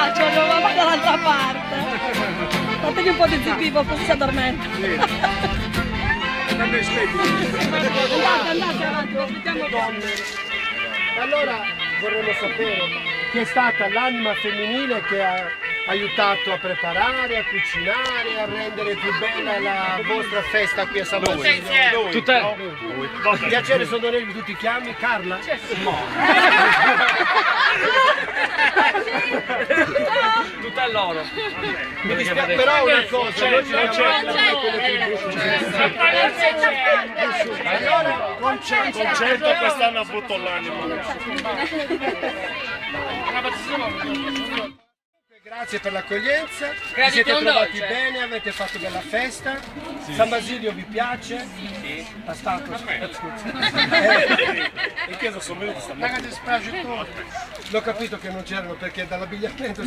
baciano, ma va dall'altra parte. Fategli un po' di zippivo così si addormenta. Andate avanti, aspettiamo donne. Allora vorremmo sapere chi è stata l'anima femminile che ha aiutato a preparare, a cucinare, a rendere più bella la vostra festa qui a San Basilio. Tutte. Piacere Sondonelli, tu ti chiami Carla? No. Tutte a loro. Mi dispiace però una cosa, noi ci allora Concetto quest'anno ha avuto l'anima. Grazie per l'accoglienza, vi siete trovati bene, avete fatto bella festa, San Basilio vi piace? Sì. È stato? In chiesa sono venuti stamattina. L'ho capito che non c'erano perché dall'abbigliamento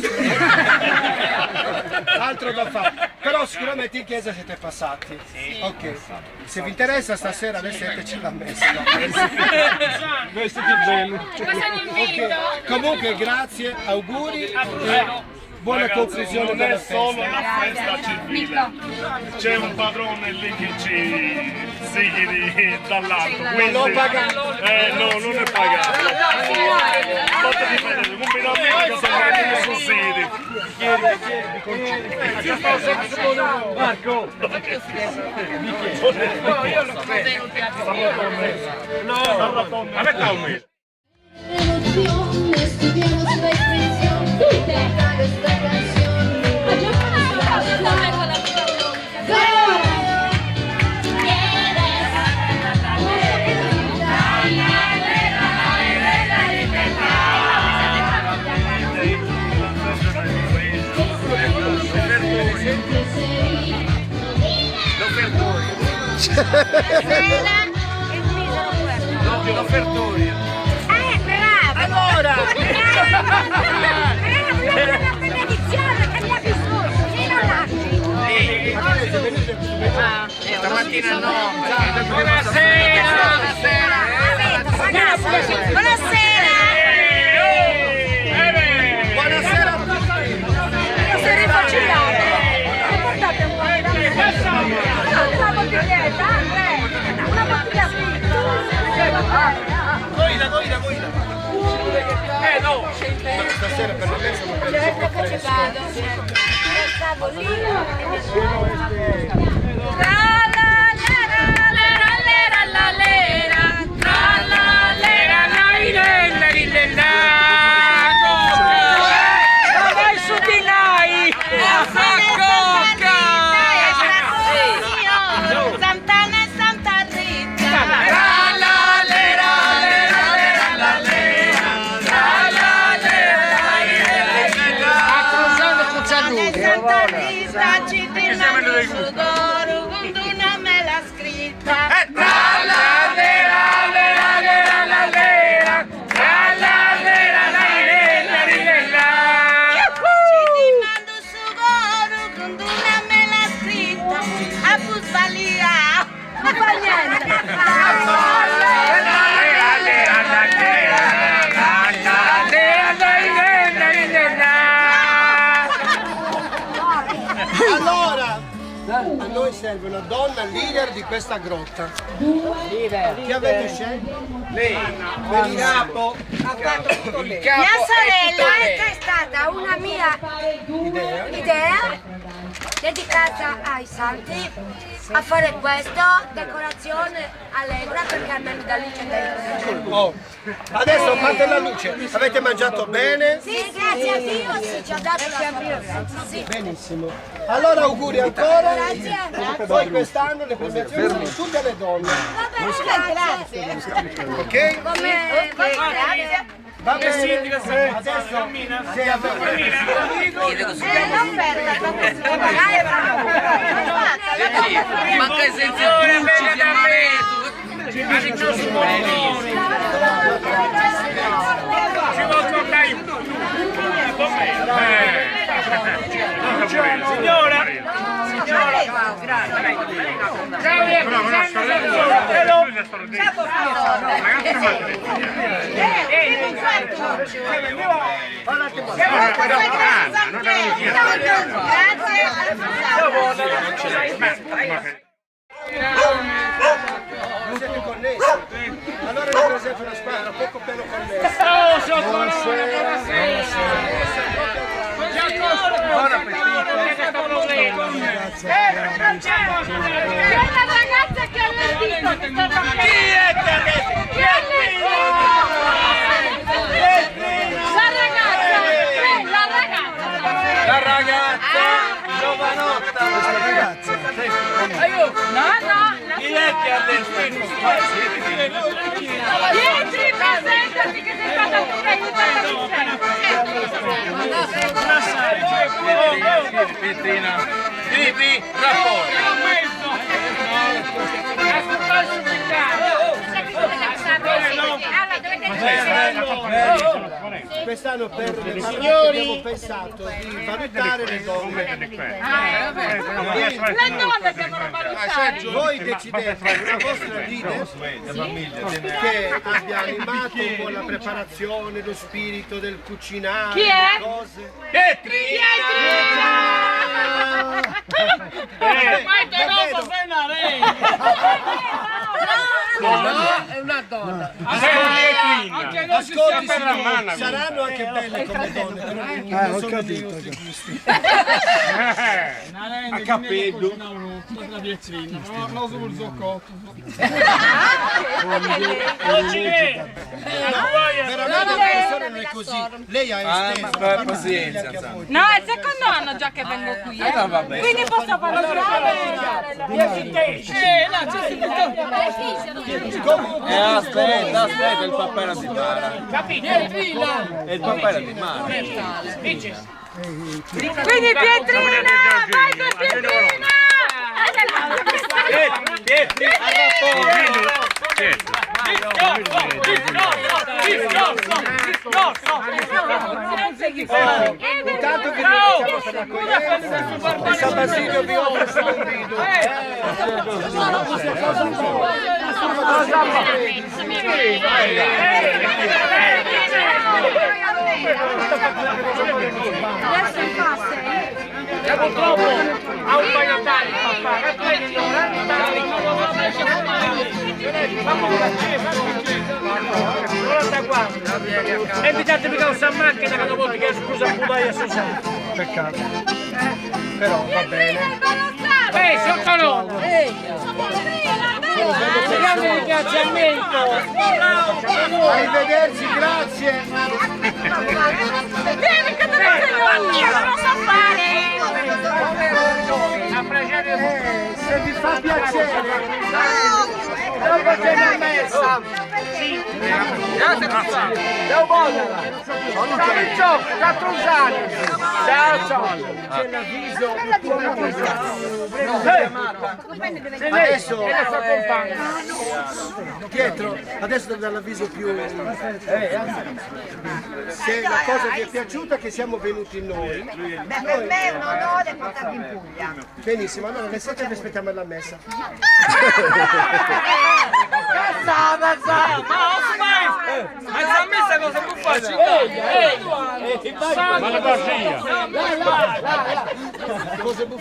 altro da fare, però sicuramente in chiesa siete passati. Sì. Ok, se vi interessa stasera alle 7 ce l'ha messa. Noi siete bene. Okay. Comunque grazie, auguri. Buona conclusione non è della solo festa. una festa civile, c'è un padrone lì che ci segue dall'alto, quindi non pagato. No, non è pagato. Fate di vedere, un binomio che sono sussidi. Marco! No, avete un mese. Estudiamos la expresión de esta canción. L'offertorio. Bravo! Allora! Una benedizione che mi ha vissuto, sì, non lasci. Stamattina no. Buonasera! Buonasera! Buonasera a tutti. Siete rifacillati? Portate un po' una bottiglietta, una bottiglia No! Stasera per la messa non penso ecco che ci vado. Stavo lì e mi Vai su di noi! Sant'Anna e Santa Rita. Santa Rita ci dimanda su d'oro con una mela scritta. Ci dimanda su d'oro con una mela scritta. A Busbalia. Non fa niente. Allora, a noi serve una donna leader di questa grotta. Chi avete scelto? Lei, il capo. Mia sorella è stata una mia idea dedicata ai santi a fare questo, decorazione allegra perché almeno da lì c'è dentro. Oh. Adesso fate la luce. Avete mangiato bene? Sì, grazie a Dio, sì, ci ha dato la forza. Sì. Benissimo. Allora auguri ancora. Grazie. Poi quest'anno le premiazioni sono tutte le donne. Grazie. Ok? Come grazie. Va bene. Adesso se Non perda, Manca il senza ci Signora! Grazie. Non siete connessi? Allora vi presento una squadra poco meno connessa. Buon appetito. C'è una ragazza che ha allestito questo caffè. Chi è che ha detto? Chi ha allestito? La ragazza, giovanotta. Chi è che ha allestito? Pietri, presentati che sei stata pure aiutata Vincenzo. Pietrina. Vivi, rapporto. Quest'anno per le parrocchie abbiamo pensato di valutare le donne. Le donne devono valutare. Voi decidete la vostra leader che abbia animato un po' la preparazione, lo spirito del cucinare, Chi è? le cose. È una donna. Ascolti, saranno anche belle come donne, però non sono dei nostri gusti. A capello. Veramente la persona non è così. Lei ha esteso. Pazienza. No, è il secondo anno già che vengo qui. Quindi posso parlare. Aspetta, il papà di mare. E il papà di mare. Quindi Pietrina, vai con Pietrina! Pietri, a Intanto vi ringraziamo per l'accoglienza. Il San Basilio vi offre solo un video. Adesso in fase. Purtroppo ha un paio d'anni papà, e mi date mica un San Macchina che dopo che scusa un po' di Susanna. Peccato. Però va bene. Sotto no! Grande ringraziamento! Arrivederci, grazie. Vieni che te lo insegno io, non lo so fare! Se vi fa piacere. Dopo c'è una messa. Grazie Truzano! Ciao Bodala! Ciao Truzano! Ciao ciao! C'è l'avviso. Adesso Pietro, adesso devo dare l'avviso più. Se la cosa vi è piaciuta che siamo venuti noi. Beh, per me è un onore portarvi in Puglia. Benissimo, allora alle 7 vi aspettiamo alla messa. Ma messa cosa può farci?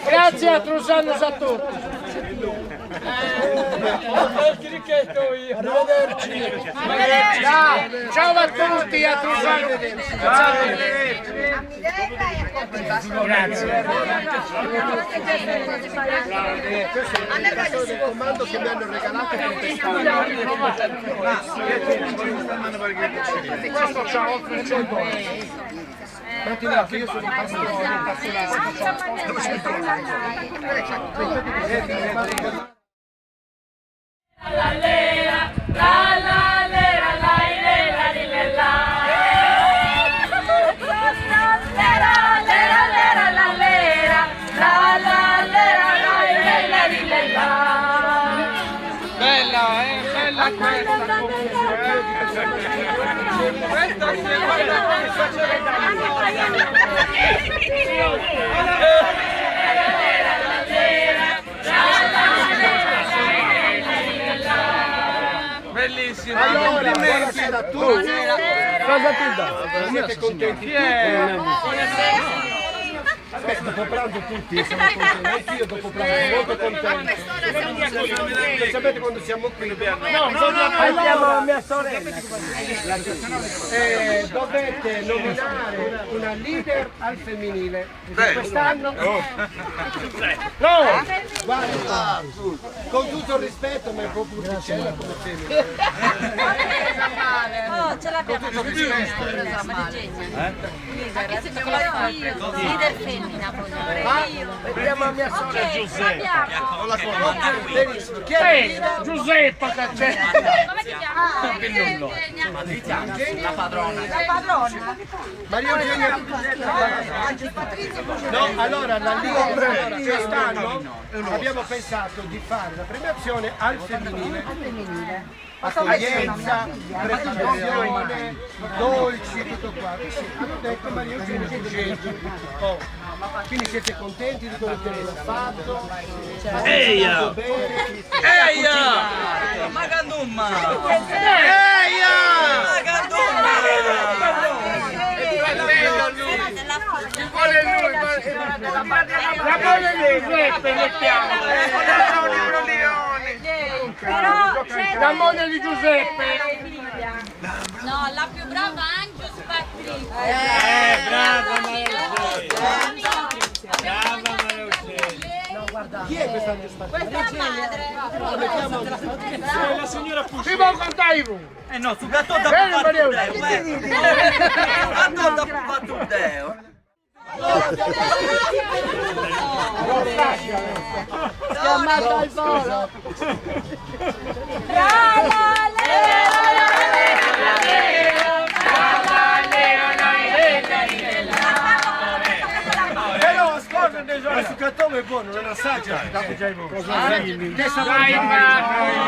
Grazie a Trusano Satturno. Arrivederci. Ciao a tutti a Trusano. A Milena e a Cordoba. Grazie. Questo è l'indicazione del comando che mi hanno regalato per testare. Questo c'ha oltre 100 anni. Martina, che io sono Bella questa! Questa si bellissimo! Allora, buonasera a tutti. Cosa ti dà? Siete contenti? Beh, dopo pranzo tutti siamo contenti, anch'io dopo pranzo molto contento. Specialmente quando siamo qui. Andiamo a mia sorella. Dovete nominare una leader al femminile. Quest'anno? No! Guarda, con tutto il rispetto, ma è un po' puticella come femmina. Oh, ce l'abbiamo. Leader femmina. Vediamo a mia sorella. Giuseppe. Benissimo. Chi è il Giuseppa Caccetta. Come ti chiami? La padrona. Maria Eugenia. No, allora la leader quest'anno abbiamo pensato di fare la premiazione al femminile. Accoglienza, preparazione, dolci, tutto qua. Sì, hanno detto Maria Eugenia Giuseppe. Oh. Quindi siete contenti di quello che avete fatto? Eia! Eia! Magandumma! Eia! Magandumma! La moglie di Giuseppe mettiamo. La moglie di Giuseppe. No, la più brava Angius Patrizia. Brava Maria Chi è questa Giuseppe? Questa è madre. La signora Si può contare i numeri. Eh no, su gatto da Bene, Maria gatto da Patudeo. Chiamata al volo! Però ascolta Ma su cattone è buono, non assaggia! Dai, ma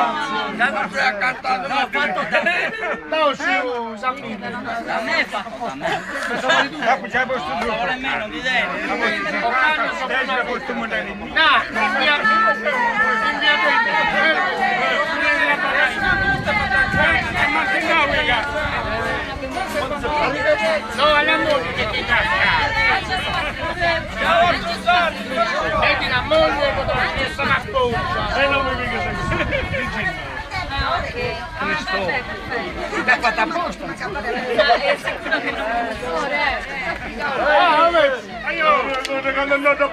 No, fatto da me. no, su Zampino. Da me è fatto da me. Dopo c'è questo Non vuole nemmeno di lei. No, alla moglie che ti casca. Ciao Giuseppe. Vedi la moglie che dovrebbe essere una spugna. E non mi dica L'ha fatta apposta. io quando è andato a